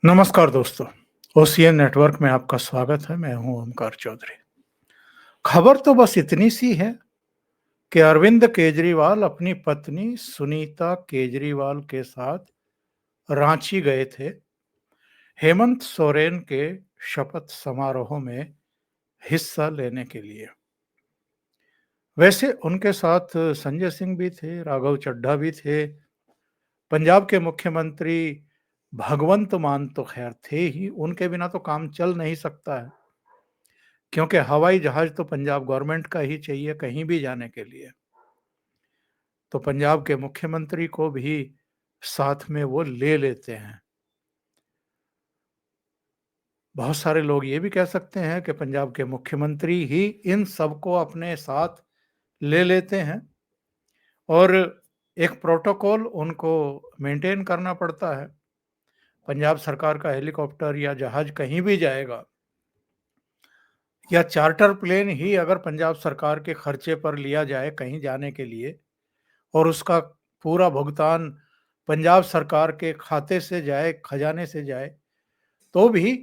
नमस्कार दोस्तों, OCN network में आपका स्वागत है। मैं हूं ओमकार चौधरी। खबर तो बस इतनी सी है कि अरविंद केजरीवाल अपनी पत्नी सुनीता केजरीवाल के साथ रांची गए थे हेमंत सोरेन के शपथ समारोह में हिस्सा लेने के लिए। वैसे उनके साथ संजय सिंह भी थे, राघव चड्ढा भी थे, पंजाब के मुख्यमंत्री भगवंत मान तो खैर थे ही, उनके बिना तो काम चल नहीं सकता है। क्योंकि हवाई जहाज तो पंजाब गवर्नमेंट का ही चाहिए कहीं भी जाने के लिए। तो पंजाब के मुख्यमंत्री को भी साथ में वो ले लेते हैं। बहुत सारे लोग ये भी कह सकते हैं कि पंजाब के मुख्यमंत्री ही इन सबको अपने साथ ले लेते हैं और एक प्रोटोकॉल उनको मेंटेन करना पड़ता है। पंजाब सरकार का हेलीकॉप्टर या जहाज कहीं भी जाएगा या चार्टर प्लेन ही अगर पंजाब सरकार के खर्चे पर लिया जाए कहीं जाने के लिए और उसका पूरा भुगतान पंजाब सरकार के खाते से जाए, खजाने से जाए, तो भी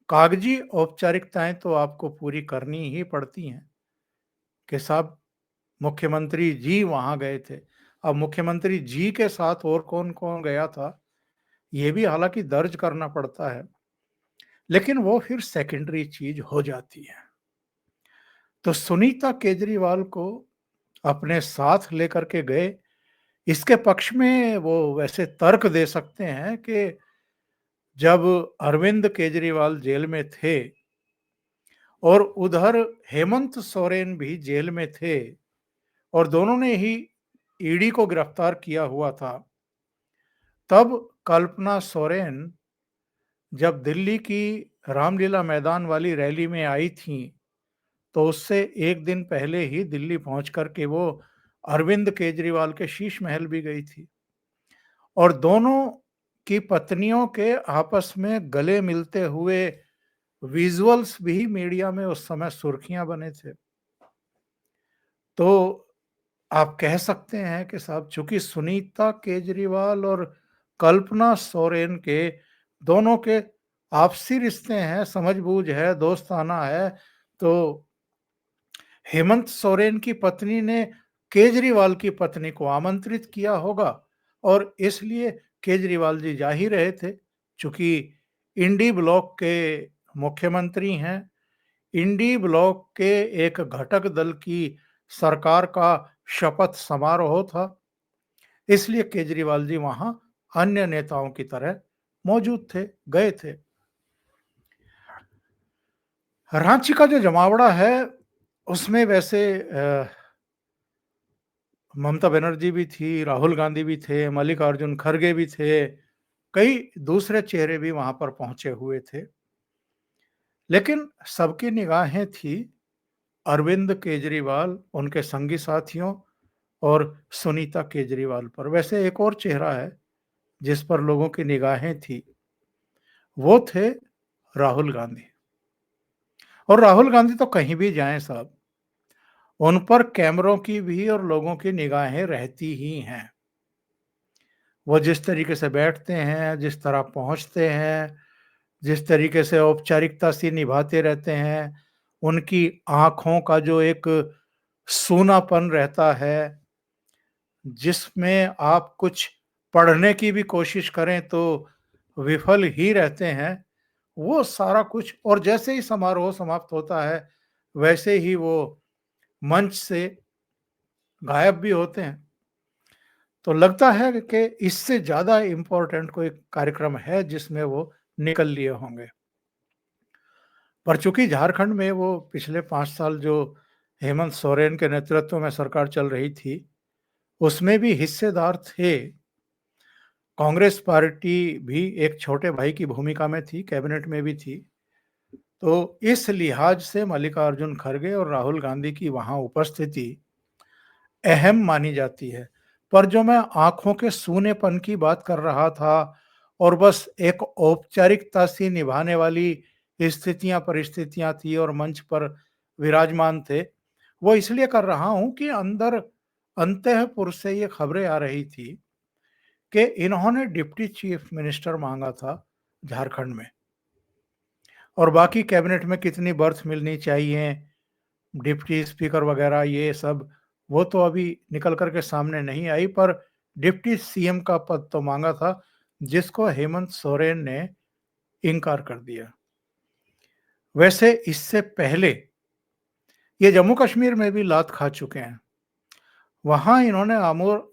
कागजी औपचारिकताएं तो आपको पूरी करनी ही पड़ती हैं कि साहब मुख्यमंत्री जी वहां गए थे। अब मुख्यमंत्री जी के साथ और कौन कौन गया था ये भी हालांकि दर्ज करना पड़ता है, लेकिन वो फिर सेकेंडरी चीज हो जाती है। तो सुनीता केजरीवाल को अपने साथ लेकर के गए। इसके पक्ष में वो वैसे तर्क दे सकते हैं कि जब अरविंद केजरीवाल जेल में थे और उधर हेमंत सोरेन भी जेल में थे और दोनों ने ही ईडी को गिरफ्तार किया हुआ था, तब कल्पना सोरेन जब दिल्ली की रामलीला मैदान वाली रैली में आई थी, तो उससे एक दिन पहले ही दिल्ली पहुंच करके वो अरविंद केजरीवाल के शीश महल भी गई थी और दोनों की पत्नियों के आपस में गले मिलते हुए विजुअल्स भी मीडिया में उस समय सुर्खियां बने थे। तो आप कह सकते हैं कि साहब चूंकि सुनीता केजरीवाल और कल्पना सोरेन के दोनों के आपसी रिश्ते हैं, समझबूझ है, दोस्ताना है, तो हेमंत सोरेन की पत्नी ने केजरीवाल की पत्नी को आमंत्रित किया होगा और इसलिए केजरीवाल जी जा ही रहे थे। चूंकि इंडी ब्लॉक के मुख्यमंत्री हैं, इंडी ब्लॉक के एक घटक दल की सरकार का शपथ समारोह था, इसलिए केजरीवाल जी वहां अन्य नेताओं की तरह मौजूद थे, गए थे। रांची का जो जमावड़ा है उसमें वैसे ममता बनर्जी भी थी, राहुल गांधी भी थे, मल्लिकार्जुन खड़गे भी थे, कई दूसरे चेहरे भी वहां पर पहुंचे हुए थे। लेकिन सबकी निगाहें थी अरविंद केजरीवाल, उनके संगी साथियों और सुनीता केजरीवाल पर। वैसे एक और चेहरा है जिस पर लोगों की निगाहें थी, वो थे राहुल गांधी। और राहुल गांधी तो कहीं भी जाएं साहब, उन पर कैमरों की भी और लोगों की निगाहें रहती ही हैं। वो जिस तरीके से बैठते हैं, जिस तरह पहुंचते हैं, जिस तरीके से औपचारिकता सी निभाते रहते हैं, उनकी आंखों का जो एक सूनापन रहता है, जिसमें आप कुछ पढ़ने की भी कोशिश करें तो विफल ही रहते हैं, वो सारा कुछ। और जैसे ही समारोह समाप्त होता है वैसे ही वो मंच से गायब भी होते हैं। तो लगता है कि इससे ज़्यादा इम्पोर्टेंट कोई कार्यक्रम है जिसमें वो निकल लिए होंगे। पर चूंकि झारखंड में वो पिछले 5 साल जो हेमंत सोरेन के नेतृत्व में सरकार चल रही थी, उसमें भी हिस्सेदार थे। कांग्रेस पार्टी भी एक छोटे भाई की भूमिका में थी, कैबिनेट में भी थी। तो इस लिहाज से मल्लिकार्जुन खड़गे और राहुल गांधी की वहां उपस्थिति अहम मानी जाती है। पर जो मैं आंखों के सूनेपन की बात कर रहा था और बस एक औपचारिकता सी निभाने वाली स्थितियां परिस्थितियां थी और मंच पर विराजमान थे, वो इसलिए कर रहा हूं कि अंदर अंतःपुर से ये खबरें आ रही थी कि इन्होंने डिप्टी चीफ मिनिस्टर मांगा था झारखंड में। और बाकी कैबिनेट में कितनी बर्थ मिलनी चाहिए, डिप्टी स्पीकर वगैरह ये सब, वो तो अभी निकल कर के सामने नहीं आई, पर डिप्टी सीएम का पद तो मांगा था, जिसको हेमंत सोरेन ने इनकार कर दिया। वैसे इससे पहले ये जम्मू कश्मीर में भी लात खा चुके हैं। वहां इन्होंने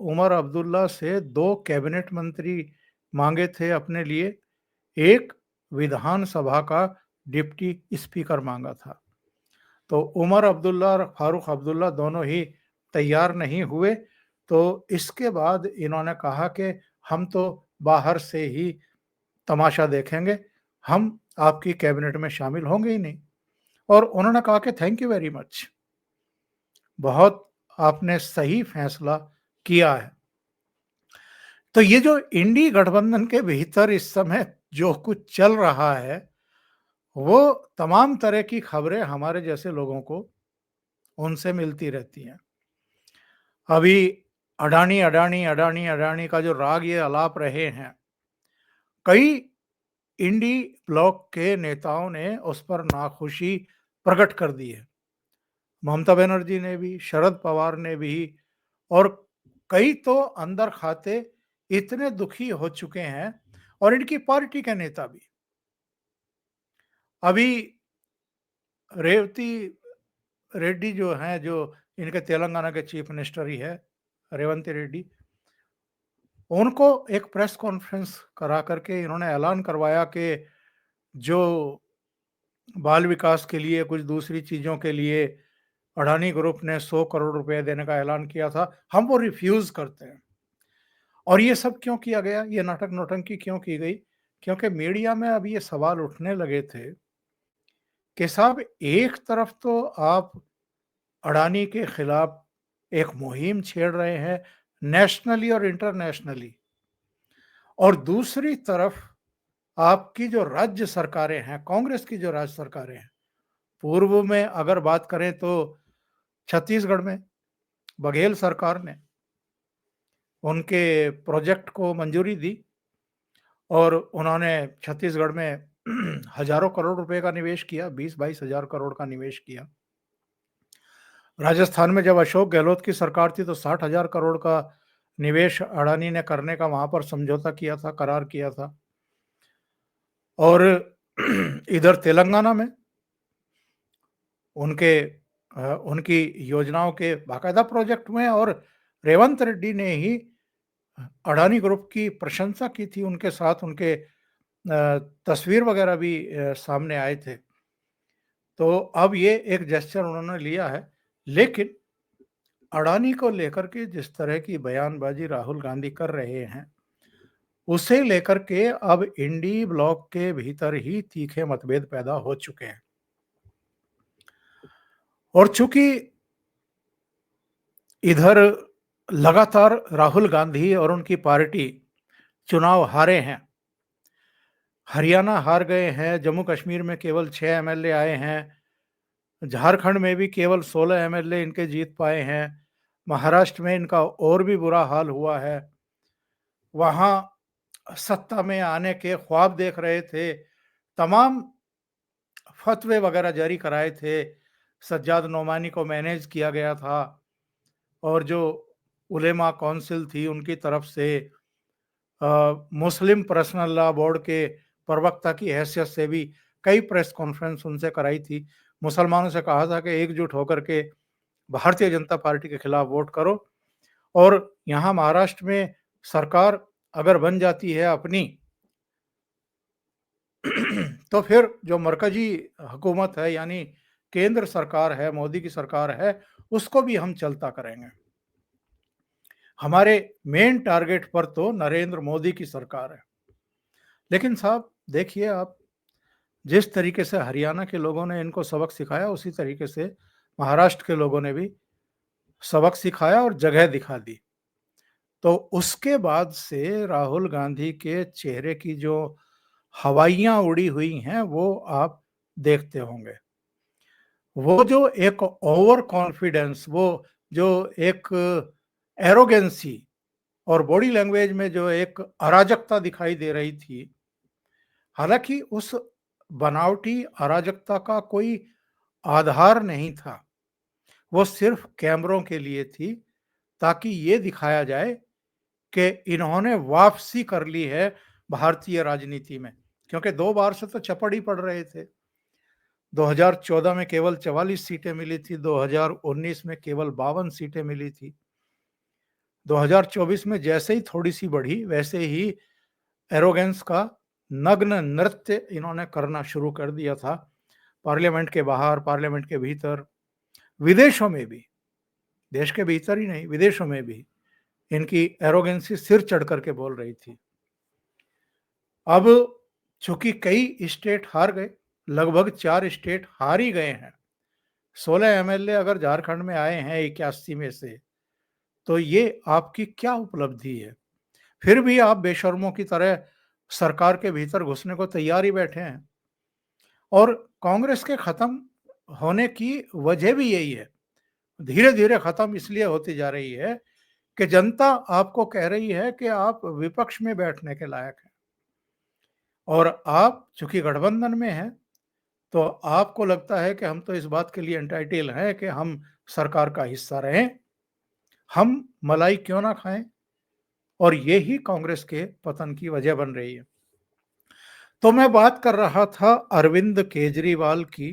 उमर अब्दुल्ला से 2 कैबिनेट मंत्री मांगे थे अपने लिए, एक विधानसभा का डिप्टी स्पीकर मांगा था। तो उमर अब्दुल्ला और फारूक अब्दुल्ला दोनों ही तैयार नहीं हुए, तो इसके बाद इन्होंने कहा कि हम तो बाहर से ही तमाशा देखेंगे, हम आपकी कैबिनेट में शामिल होंगे ही नहीं। और उन्होंने कहा कि थैंक यू वेरी मच, बहुत आपने सही फैसला किया है। तो ये जो इंडी गठबंधन के भीतर इस समय जो कुछ चल रहा है, वो तमाम तरह की खबरें हमारे जैसे लोगों को उनसे मिलती रहती हैं। अभी अडानी, अडानी, अडानी, अडानी का जो राग ये अलाप रहे हैं, कई इंडी ब्लॉक के नेताओं ने उस पर नाखुशी प्रकट कर दी है। ममता बनर्जी ने भी, शरद पवार ने भी, और कई तो अंदर खाते इतने दुखी हो चुके हैं, और इनकी पार्टी के नेता भी। अभी रेवती रेड्डी जो हैं, जो इनके तेलंगाना के चीफ मिनिस्टर ही है, रेवंती रेड्डी, उनको एक प्रेस कॉन्फ्रेंस करा करके इन्होंने ऐलान करवाया कि जो बाल विकास के लिए, कुछ दूसरी चीज़ों के लिए अडानी ग्रुप ने 100 करोड़ रुपए देने का ऐलान किया था, हम वो रिफ्यूज़ करते हैं। और ये सब क्यों किया गया? ये नाटक नौटंकी क्यों की गई? क्योंकि मीडिया में अब ये सवाल उठने लगे थे कि साहब, एक तरफ तो आप अडानी के खिलाफ एक मुहिम छेड़ रहे हैं, नेशनली और इंटरनेशनली, और दूसरी तरफ आपकी जो राज्य सरकारें हैं, कांग्रेस की जो राज्य सरकारें हैं, पूर्व में अगर बात करें तो छत्तीसगढ़ में बघेल सरकार ने उनके प्रोजेक्ट को मंजूरी दी, और उन्होंने छत्तीसगढ़ में हजारों करोड़ रुपए का निवेश किया, 20-22 हजार करोड़ का निवेश किया। राजस्थान में जब अशोक गहलोत की सरकार थी तो 60,000 करोड़ का निवेश अडानी ने करने का वहां पर समझौता किया था, करार किया था। और इधर तेलंगाना में उनकी योजनाओं के बाकायदा प्रोजेक्ट हुए, और रेवंत रेड्डी ने ही अडानी ग्रुप की प्रशंसा की थी, उनके साथ उनके तस्वीर वगैरह भी सामने आए थे। तो अब ये एक जेस्चर उन्होंने लिया है, लेकिन अडानी को लेकर के जिस तरह की बयानबाजी राहुल गांधी कर रहे हैं, उसे लेकर के अब इंडी ब्लॉक के भीतर ही तीखे मतभेद पैदा हो चुके हैं। और चूंकि इधर लगातार राहुल गांधी और उनकी पार्टी चुनाव हारे हैं, हरियाणा हार गए हैं, जम्मू कश्मीर में केवल 6 एमएलए आए हैं, झारखंड में भी केवल 16 एमएलए इनके जीत पाए हैं, महाराष्ट्र में इनका और भी बुरा हाल हुआ है। वहां सत्ता में आने के ख्वाब देख रहे थे, तमाम फतवे वगैरह जारी कराए थे, सज्जाद नोमानी को मैनेज किया गया था, और जो उलेमा काउंसिल थी उनकी तरफ से मुस्लिम पर्सनल लॉ बोर्ड के प्रवक्ता की हैसियत से भी कई प्रेस कॉन्फ्रेंस उनसे कराई थी। मुसलमानों से कहा था कि एकजुट होकर के भारतीय जनता पार्टी के खिलाफ वोट करो, और यहाँ महाराष्ट्र में सरकार अगर बन जाती है अपनी, तो फिर जो मरकजी हुकूमत है, यानी केंद्र सरकार है, मोदी की सरकार है, उसको भी हम चलता करेंगे। हमारे मेन टारगेट पर तो नरेंद्र मोदी की सरकार है। लेकिन साहब देखिए, आप जिस तरीके से हरियाणा के लोगों ने इनको सबक सिखाया, उसी तरीके से महाराष्ट्र के लोगों ने भी सबक सिखाया और जगह दिखा दी। तो उसके बाद से राहुल गांधी के चेहरे की जो हवाइयां उड़ी हुई हैं, वो आप देखते होंगे। वो जो एक ओवर कॉन्फिडेंस, वो जो एक एरोगेंसी, और बॉडी लैंग्वेज में जो एक अराजकता दिखाई दे रही थी, हालाँकि उस बनावटी अराजकता का कोई आधार नहीं था, वो सिर्फ़ कैमरों के लिए थी, ताकि ये दिखाया जाए कि इन्होंने वापसी कर ली है भारतीय राजनीति में, क्योंकि 2 बार से तो चपड़ ही पड़ रहे थे। 2014 में केवल 44 सीटें मिली थी, 2019 में केवल 52 सीटें मिली थी। 2024 में जैसे ही थोड़ी-सी बढ़ी, वैसे ही एरोगेंस का नग्न नृत्य इन्होंने करना शुरू कर दिया था। पार्लियामेंट के बाहर, पार्लियामेंट के भीतर, विदेशों में भी, देश के भीतर ही नहीं, विदेशों में भी इनकी एरोगेंसी सिर चढ़ कर के बोल रही थी। अब चूँकि कई स्टेट हार गए, लगभग 4 स्टेट हार ही गए हैं। 16 एमएलए अगर झारखंड में आए हैं 81 में से, तो ये आपकी क्या उपलब्धि है? फिर भी आप बेशर्मों की तरह सरकार के भीतर घुसने को तैयार ही बैठे हैं। और कांग्रेस के खत्म होने की वजह भी यही है। धीरे-धीरे खत्म इसलिए होती जा रही है कि जनता आपको कह रही है कि आप विपक्ष में बैठने के लायक हैं। और आप चूँकि गठबंधन में हैं, तो आपको लगता है कि हम तो इस बात के लिए एंटाइटल हैं कि हम सरकार का हिस्सा रहें, हम मलाई क्यों ना खाएँ? और ये ही कांग्रेस के पतन की वजह बन रही है। तो मैं बात कर रहा था अरविंद केजरीवाल की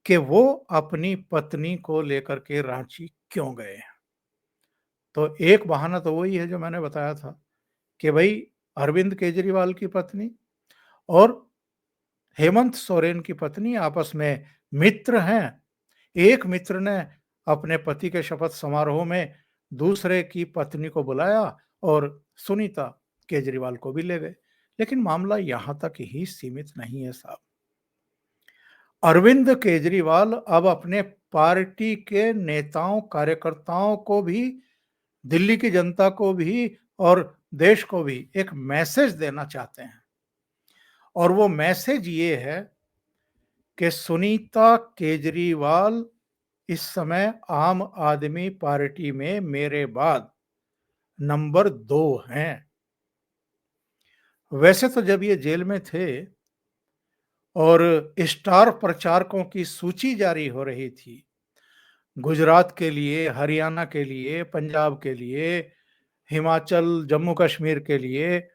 कि वो अपनी पत्नी को लेकर के रांची क्यों गए हैं। तो एक बहाना तो वही है जो मैंने बताया था कि भई अरविंद केजरीवाल की पत्नी और हेमंत सोरेन की पत्नी आपस में मित्र हैं। एक मित्र ने अपने पति के शपथ समारोह में दूसरे की पत्नी को बुलाया और सुनीता केजरीवाल को भी ले गए। लेकिन मामला यहाँ तक ही सीमित नहीं है साहब। अरविंद केजरीवाल अब अपने पार्टी के नेताओं, कार्यकर्ताओं को भी, दिल्ली की जनता को भी और देश को भी एक मैसेज देना चाहते हैं। और वो मैसेज ये है कि सुनीता केजरीवाल इस समय आम आदमी पार्टी में मेरे बाद नंबर 2 हैं। वैसे तो जब ये जेल में थे और स्टार प्रचारकों की सूची जारी हो रही थी, गुजरात के लिए, हरियाणा के लिए, पंजाब के लिए, हिमाचल, जम्मू कश्मीर के लिए,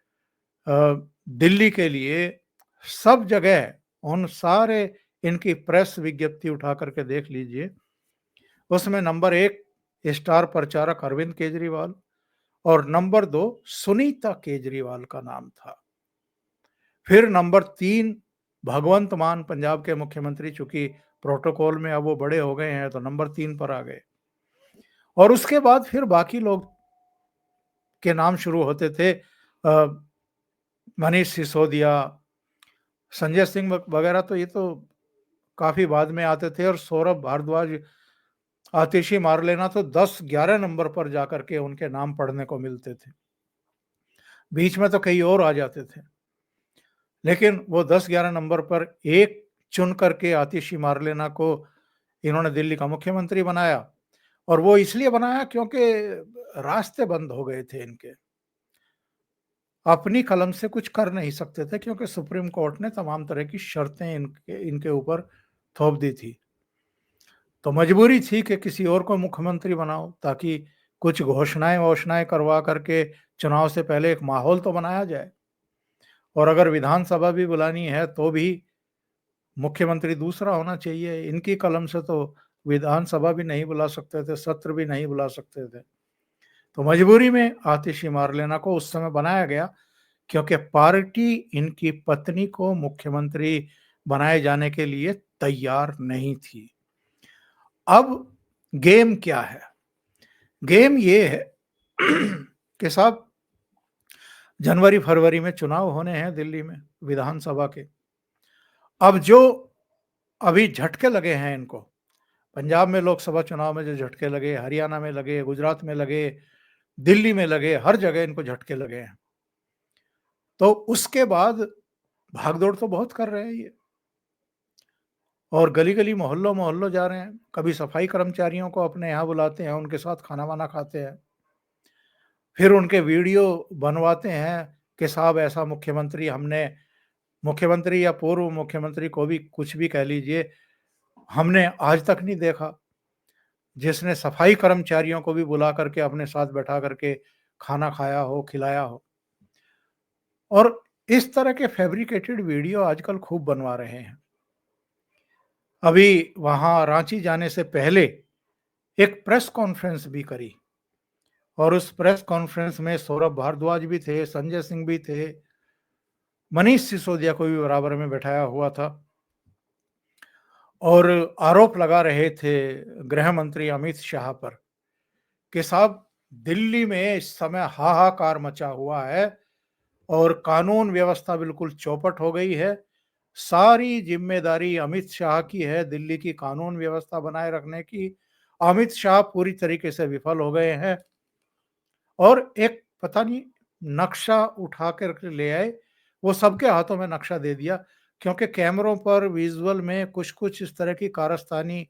दिल्ली के लिए, सब जगह उन सारे इनकी प्रेस विज्ञप्ति उठा करके देख लीजिए। उसमें नंबर 1 स्टार प्रचारक अरविंद केजरीवाल और नंबर 2 सुनीता केजरीवाल का नाम था। फिर नंबर 3 भगवंत मान पंजाब के मुख्यमंत्री, चूंकि प्रोटोकॉल में अब वो बड़े हो गए हैं तो नंबर 3 पर आ गए। और उसके बाद फिर बाकी लोग के नाम शुरू होते थे। मनीष सिसोदिया, संजय सिंह वगैरह, तो ये तो काफी बाद में आते थे। और सौरभ भारद्वाज, आतिशी मार लेना, तो 10-11 नंबर पर जाकर के उनके नाम पढ़ने को मिलते थे। बीच में तो कई और आ जाते थे, लेकिन वो 10-11 नंबर पर एक चुन करके आतिशी मार लेना को इन्होंने दिल्ली का मुख्यमंत्री बनाया। और वो इसलिए बनाया क्योंकि रास्ते बंद हो गए थे इनके, अपनी कलम से कुछ कर नहीं सकते थे, क्योंकि सुप्रीम कोर्ट ने तमाम तरह की शर्तें इनके ऊपर थोप दी थी। तो मजबूरी थी कि किसी और को मुख्यमंत्री बनाओ, ताकि कुछ घोषणाएं करवा करके चुनाव से पहले एक माहौल तो बनाया जाए। और अगर विधानसभा भी बुलानी है तो भी मुख्यमंत्री दूसरा होना चाहिए। इनकी कलम से तो विधानसभा भी नहीं बुला सकते थे, सत्र भी नहीं बुला सकते थे। तो मजबूरी में आतिशी मारलेना को उस समय बनाया गया, क्योंकि पार्टी इनकी पत्नी को मुख्यमंत्री बनाए जाने के लिए तैयार नहीं थी। अब गेम क्या है? गेम ये है कि साहब, जनवरी-फरवरी में चुनाव होने हैं दिल्ली में विधानसभा के। अब जो अभी झटके लगे हैं इनको, पंजाब में लोकसभा चुनाव में जो झटके लगे, हरियाणा में लगे, गुजरात में लगे, दिल्ली में लगे, हर जगह इनको झटके लगे हैं। तो उसके बाद भागदौड़ तो बहुत कर रहे हैं ये, और गली-गली, मोहल्लों-मोहल्लों जा रहे हैं। कभी सफाई कर्मचारियों को अपने यहाँ बुलाते हैं, उनके साथ खाना-वाना खाते हैं। फिर उनके वीडियो बनवाते हैं कि साहब ऐसा मुख्यमंत्री हमने मुख्यमंत्री या पूर्व मुख्यमंत्री को भी कुछ भी कह लीजिए, हमने आज तक नहीं देखा, जिसने सफाई कर्मचारियों को भी बुला करके अपने साथ बैठा करके खाना खाया हो, खिलाया हो। और इस तरह के फैब्रिकेटेड वीडियो आजकल खूब बनवा रहे हैं। अभी वहाँ रांची जाने से पहले एक प्रेस कॉन्फ्रेंस भी करी और उस प्रेस कॉन्फ्रेंस में सौरभ भारद्वाज भी थे, संजय सिंह भी थे, मनीष सिसोदिया को भी बराबर में बैठाया हुआ था और आरोप लगा रहे थे गृह मंत्री अमित शाह पर कि साहब दिल्ली में इस समय हाहाकार मचा हुआ है और कानून व्यवस्था बिल्कुल चौपट हो गई है। सारी जिम्मेदारी अमित शाह की है दिल्ली की कानून व्यवस्था बनाए रखने की। अमित शाह पूरी तरीके से विफल हो गए हैं और एक पता नहीं नक्शा उठा कर ले आए, वो सबके हाथों में नक्शा दे दिया क्योंकि कैमरों पर विजुअल में कुछ-कुछ इस तरह की कारस्तानी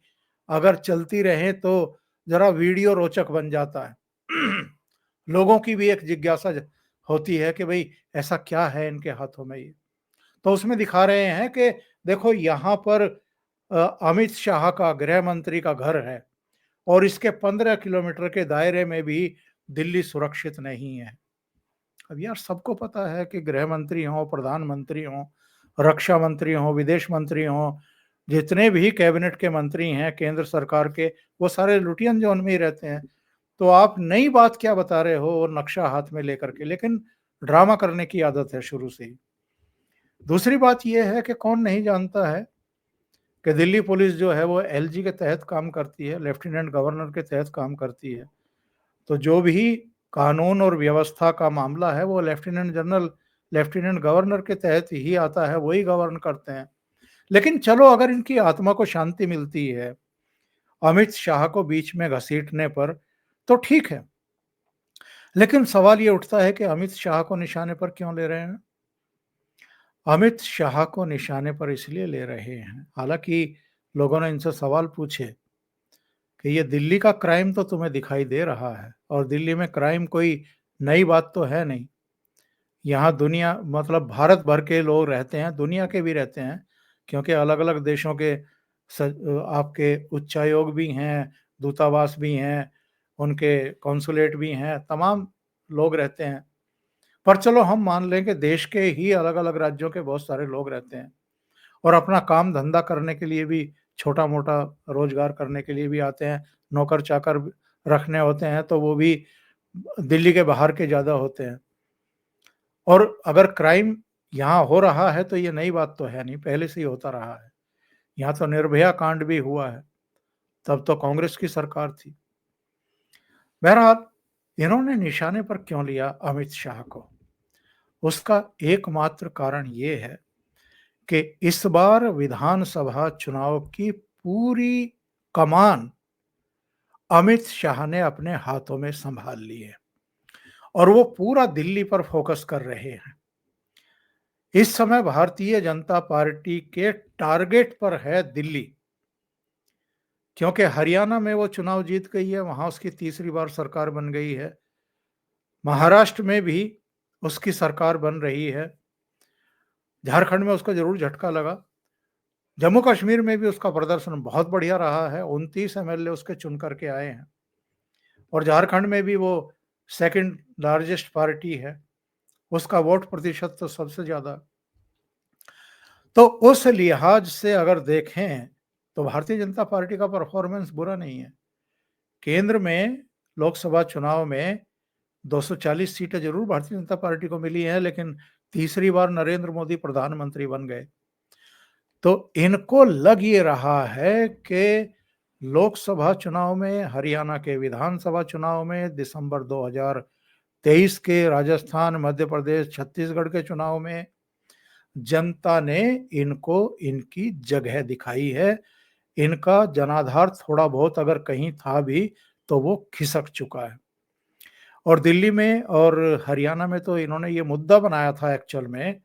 अगर चलती रहे तो ज़रा वीडियो रोचक बन जाता है। लोगों की भी एक जिज्ञासा ज होती है कि भई ऐसा क्या है इनके हाथों में ये? तो उसमें दिखा रहे हैं कि देखो यहाँ पर अमित शाह का गृह मंत्री का घर है और इसके 15 किलोमीटर के दायरे में भी दिल्ली सुरक्षित नहीं है। अब यार सबको पता है कि गृह मंत्री हों, प्रधानमंत्री हों, रक्षा मंत्री हों, विदेश मंत्री हों, जितने भी कैबिनेट के मंत्री हैं केंद्र सरकार के, वो सारे लुटियन ज़ोन में ही रहते हैं। तो आप नई बात क्या बता रहे हो और नक्शा हाथ में लेकर के, लेकिन ड्रामा करने की आदत है शुरू से ही। दूसरी बात ये है कि कौन नहीं जानता है कि दिल्ली पुलिस जो है वो एलजी के तहत काम करती है, लेफ्टिनेंट गवर्नर के तहत काम करती है। तो जो भी कानून और व्यवस्था का मामला है वो लेफ्टिनेंट गवर्नर के तहत ही आता है, वही गवर्न करते हैं। लेकिन चलो अगर इनकी आत्मा को शांति मिलती है, अमित शाह को बीच में घसीटने पर, तो ठीक है। लेकिन सवाल ये उठता है कि अमित शाह को निशाने पर क्यों ले रहे हैं? अमित शाह को निशाने पर इसलिए ले रहे हैं, हालाँकि लोगों ने इनसे सवाल पूछे कि ये दिल्ली का क्राइम तो तुम्हें दिखाई दे रहा है और दिल्ली में क्राइम कोई नई बात तो है नहीं। यहाँ दुनिया मतलब भारत भर के लोग रहते हैं, दुनिया के भी रहते हैं, क्योंकि अलग-अलग देशों के आपके उच्चायोग भी हैं, दूतावास भी हैं, उनके कॉन्सुलेट भी हैं, तमाम लोग रहते हैं। पर चलो हम मान लें कि देश के ही अलग-अलग राज्यों के बहुत सारे लोग रहते हैं और अपना काम-धंधा करने के लिए भी छोटा-मोटा रोज़गार करने के लिए भी आते हैं, नौकर-चाकर रखने होते हैं, तो वो भी दिल्ली के बाहर के ज़्यादा होते हैं। और अगर क्राइम यहाँ हो रहा है तो ये नई बात तो है नहीं, पहले से ही होता रहा है। यहाँ तो निर्भया कांड भी हुआ है, तब तो कांग्रेस की सरकार थी। बहरहाल इन्होंने निशाने पर क्यों लिया अमित शाह को? उसका एकमात्र कारण ये है कि इस बार विधानसभा चुनाव की पूरी कमान अमित शाह ने अपने हाथों में संभाल ली है और वो पूरा दिल्ली पर फोकस कर रहे हैं। इस समय भारतीय जनता पार्टी के टारगेट पर है दिल्ली, क्योंकि हरियाणा में वो चुनाव जीत गई है, वहां उसकी तीसरी बार सरकार बन गई है। महाराष्ट्र में भी उसकी सरकार बन रही है। झारखंड में उसको जरूर झटका लगा। जम्मू कश्मीर में भी उसका प्रदर्शन बहुत बढ़िया रहा है, 29 एमएलए उसके चुन करके आए हैं और झारखंड में भी वो सेकंड लार्जेस्ट पार्टी है, उसका वोट प्रतिशत तो सबसे ज्यादा। तो उस लिहाज से अगर देखें तो भारतीय जनता पार्टी का परफॉर्मेंस बुरा नहीं है। केंद्र में लोकसभा चुनाव में 240 सीटें जरूर भारतीय जनता पार्टी को मिली हैं, लेकिन तीसरी बार नरेंद्र मोदी प्रधानमंत्री बन गए। तो इनको लग ये रहा है कि लोकसभा चुनाव में, हरियाणा के विधानसभा चुनाव में, दिसंबर 2023 के राजस्थान, मध्य प्रदेश, छत्तीसगढ़ के चुनाव में जनता ने इनको इनकी जगह दिखाई है। इनका जनाधार थोड़ा बहुत अगर कहीं था भी तो वो खिसक चुका है। और दिल्ली में और हरियाणा में तो इन्होंने ये मुद्दा बनाया था एक्चुअल में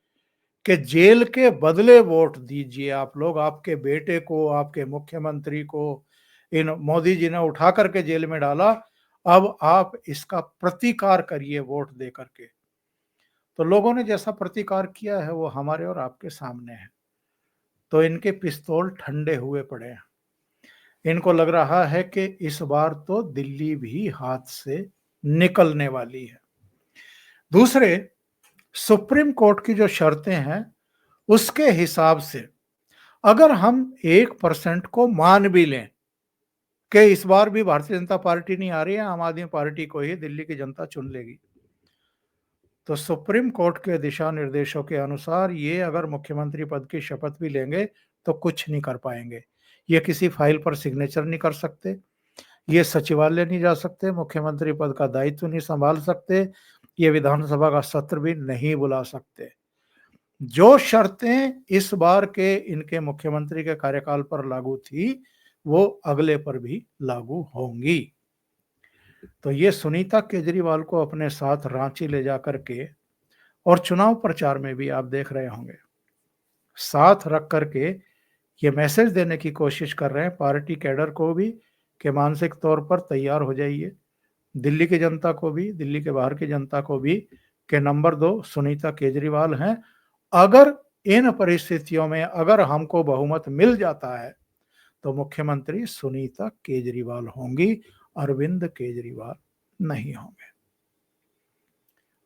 कि जेल के बदले वोट दीजिए आप लोग, आपके बेटे को, आपके मुख्यमंत्री को इन मोदी जी ने उठा करके जेल में डाला, अब आप इसका प्रतिकार करिए वोट दे करके। तो लोगों ने जैसा प्रतिकार किया है वो हमारे और आपके सामने है। तो इनके पिस्तौल ठंडे हुए पड़े हैं। इनको लग रहा है कि इस बार तो दिल्ली भी हाथ से निकलने वाली है। दूसरे, सुप्रीम कोर्ट की जो शर्तें हैं, उसके हिसाब से अगर हम 1% को मान भी लें कि इस बार भी भारतीय जनता पार्टी नहीं आ रही है, आम आदमी पार्टी को ही दिल्ली की जनता चुन लेगी, तो सुप्रीम कोर्ट के दिशा निर्देशों के अनुसार ये अगर मुख्यमंत्री पद की शपथ भी लेंगे तो कुछ नहीं कर पाएंगे। ये किसी फाइल पर सिग्नेचर नहीं कर सकते, ये सचिवालय नहीं जा सकते, मुख्यमंत्री पद का दायित्व नहीं संभाल सकते, ये विधानसभा का सत्र भी नहीं बुला सकते। जो शर्तें इस बार के इनके मुख्यमंत्री के कार्यकाल पर लागू थी, वो अगले पर भी लागू होंगी। तो ये सुनीता केजरीवाल को अपने साथ रांची ले जाकर के और चुनाव प्रचार में भी आप देख रहे होंगे, साथ रख करके ये मैसेज देने की कोशिश कर रहे हैं पार्टी कैडर को भी कि मानसिक तौर पर तैयार हो जाइए, दिल्ली की जनता को भी, दिल्ली के बाहर की जनता को भी, कि नंबर 2 सुनीता केजरीवाल हैं। अगर इन परिस्थितियों में अगर हमको बहुमत मिल जाता है तो मुख्यमंत्री सुनीता केजरीवाल होंगी, अरविंद केजरीवाल नहीं होंगे।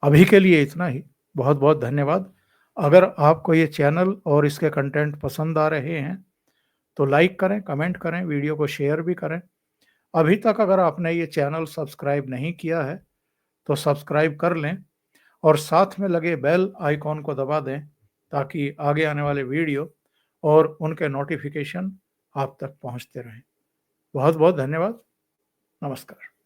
अभी के लिए इतना ही। बहुत बहुत धन्यवाद। अगर आपको ये चैनल और इसके कंटेंट पसंद आ रहे हैं तो लाइक करें, कमेंट करें, वीडियो को शेयर भी करें। अभी तक अगर आपने ये चैनल सब्सक्राइब नहीं किया है तो सब्सक्राइब कर लें और साथ में लगे बेल आइकॉन को दबा दें ताकि आगे आने वाले वीडियो और उनके नोटिफिकेशन आप तक पहुंचते रहें। बहुत बहुत धन्यवाद। नमस्कार।